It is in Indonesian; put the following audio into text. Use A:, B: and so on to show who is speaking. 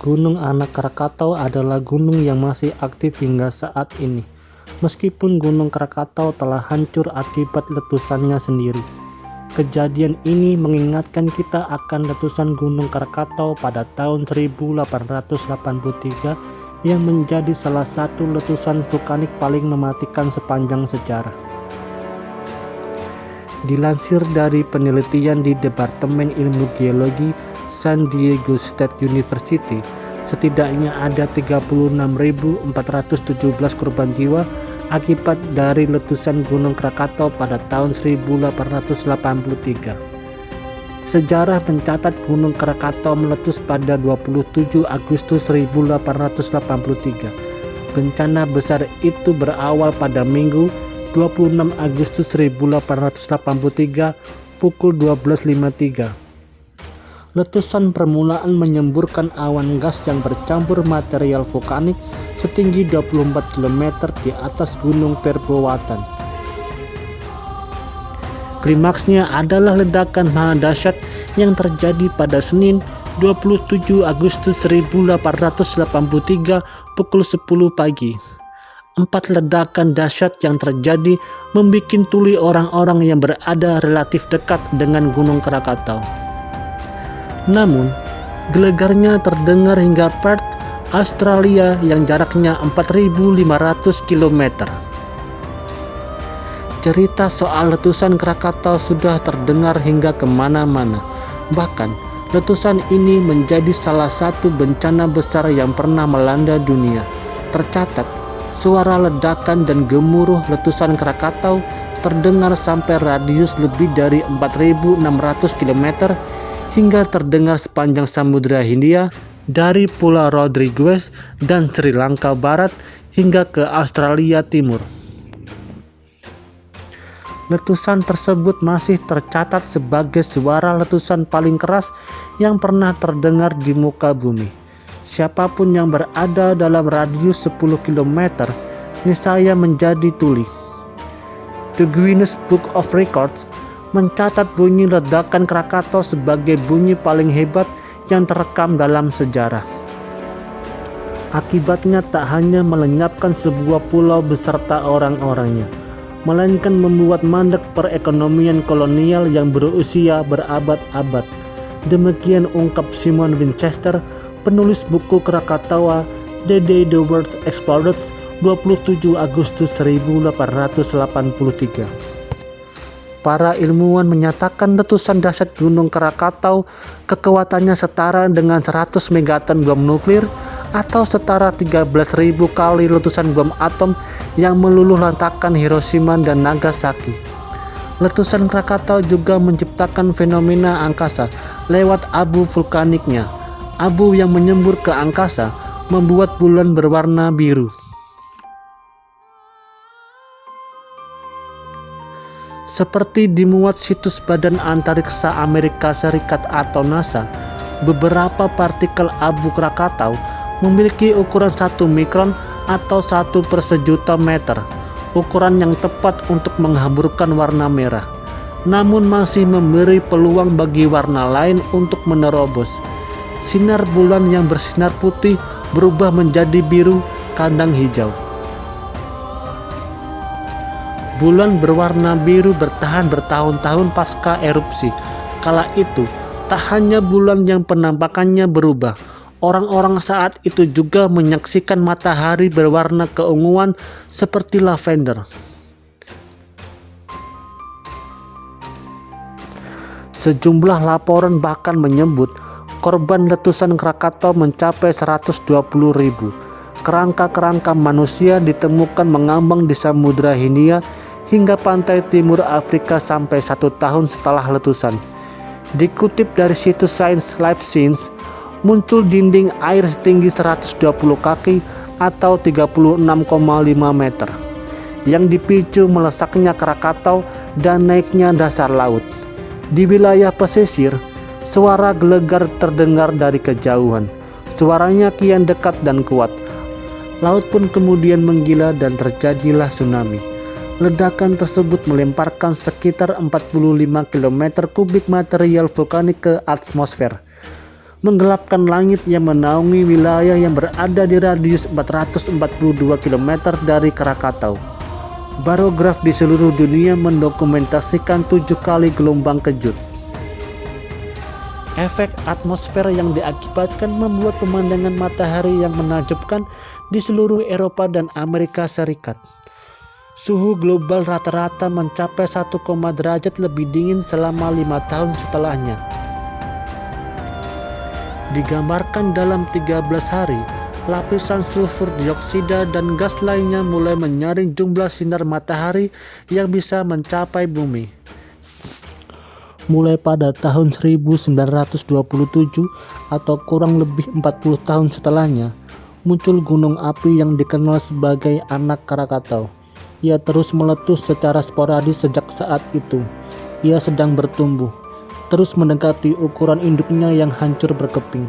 A: Gunung Anak Krakatau adalah gunung yang masih aktif hingga saat ini, meskipun Gunung Krakatau telah hancur akibat letusannya sendiri. Kejadian ini mengingatkan kita akan letusan Gunung Krakatau pada tahun 1883 yang menjadi salah satu letusan vulkanik paling mematikan sepanjang sejarah. Dilansir dari penelitian di Departemen Ilmu Geologi San Diego State University, setidaknya ada 36.417 korban jiwa akibat dari letusan Gunung Krakatau pada tahun 1883. Sejarah mencatat Gunung Krakatau meletus pada 27 Agustus 1883. Bencana besar itu berawal pada Minggu 26 Agustus 1883 pukul 12.53. Letusan permulaan menyemburkan awan gas yang bercampur material vulkanik setinggi 24 km di atas Gunung Perbuatan. Klimaksnya adalah ledakan maha dahsyat yang terjadi pada Senin 27 Agustus 1883 pukul 10 pagi. 4 ledakan dahsyat yang terjadi membuat tuli orang-orang yang berada relatif dekat dengan Gunung Krakatau. Namun, gelegarnya terdengar hingga Perth, Australia yang jaraknya 4.500 km. Cerita soal letusan Krakatau sudah terdengar hingga kemana-mana. Bahkan, letusan ini menjadi salah satu bencana besar yang pernah melanda dunia. Tercatat, suara ledakan dan gemuruh letusan Krakatau terdengar sampai radius lebih dari 4.600 km hingga terdengar sepanjang Samudra Hindia dari Pulau Rodrigues dan Sri Lanka Barat hingga ke Australia Timur. Letusan tersebut masih tercatat sebagai suara letusan paling keras yang pernah terdengar di muka bumi. Siapapun yang berada dalam radius 10 km niscaya menjadi tuli. The Guinness Book of Records mencatat bunyi ledakan Krakatau sebagai bunyi paling hebat yang terekam dalam sejarah. Akibatnya tak hanya melenyapkan sebuah pulau beserta orang-orangnya, melainkan membuat mandek perekonomian kolonial yang berusia berabad-abad. Demikian ungkap Simon Winchester, penulis buku Krakataua, The Day the World Exploded, 27 Agustus 1883. Para ilmuwan menyatakan letusan dahsyat Gunung Krakatau kekuatannya setara dengan 100 megaton bom nuklir atau setara 13.000 kali letusan bom atom yang meluluh lantakkan Hiroshima dan Nagasaki. Letusan Krakatau juga menciptakan fenomena angkasa lewat abu vulkaniknya. Abu yang menyembur ke angkasa membuat bulan berwarna biru. Seperti dimuat situs Badan Antariksa Amerika Serikat atau NASA, beberapa partikel abu Krakatau memiliki ukuran 1 mikron atau 1/1.000.000 meter, ukuran yang tepat untuk menghamburkan warna merah, namun masih memberi peluang bagi warna lain untuk menerobos. Sinar bulan yang bersinar putih berubah menjadi biru, kadang hijau. Bulan berwarna biru bertahan bertahun-tahun pasca erupsi. Kala itu, tak hanya bulan yang penampakannya berubah, orang-orang saat itu juga menyaksikan matahari berwarna keunguan seperti lavender. Sejumlah laporan bahkan menyebut korban letusan Krakatau mencapai 120.000. Kerangka-kerangka manusia ditemukan mengambang di Samudra Hindia hingga pantai timur Afrika sampai 1 tahun setelah letusan. Dikutip dari situs Science Life Science, muncul dinding air setinggi 120 kaki atau 36,5 meter yang dipicu melesaknya Krakatau dan naiknya dasar laut. Di wilayah pesisir, suara gelegar terdengar dari kejauhan. Suaranya kian dekat dan kuat. Laut pun kemudian menggila dan terjadilah tsunami. Ledakan tersebut melemparkan sekitar 45 km kubik material vulkanik ke atmosfer. menggelapkan langit yang menaungi wilayah yang berada di radius 442 km dari Krakatau. Barograf di seluruh dunia mendokumentasikan 7 kali gelombang kejut. Efek atmosfer yang diakibatkan membuat pemandangan matahari yang menakjubkan di seluruh Eropa dan Amerika Serikat. Suhu global rata-rata mencapai 1, derajat lebih dingin selama 5 tahun setelahnya. Digambarkan dalam 13 hari, lapisan sulfur dioksida dan gas lainnya mulai menyaring jumlah sinar matahari yang bisa mencapai bumi. Mulai pada tahun 1927 atau kurang lebih 40 tahun setelahnya, muncul gunung api yang dikenal sebagai Anak Krakatau. Ia terus meletus secara sporadis sejak saat itu. Ia sedang bertumbuh, terus mendekati ukuran induknya yang hancur berkeping.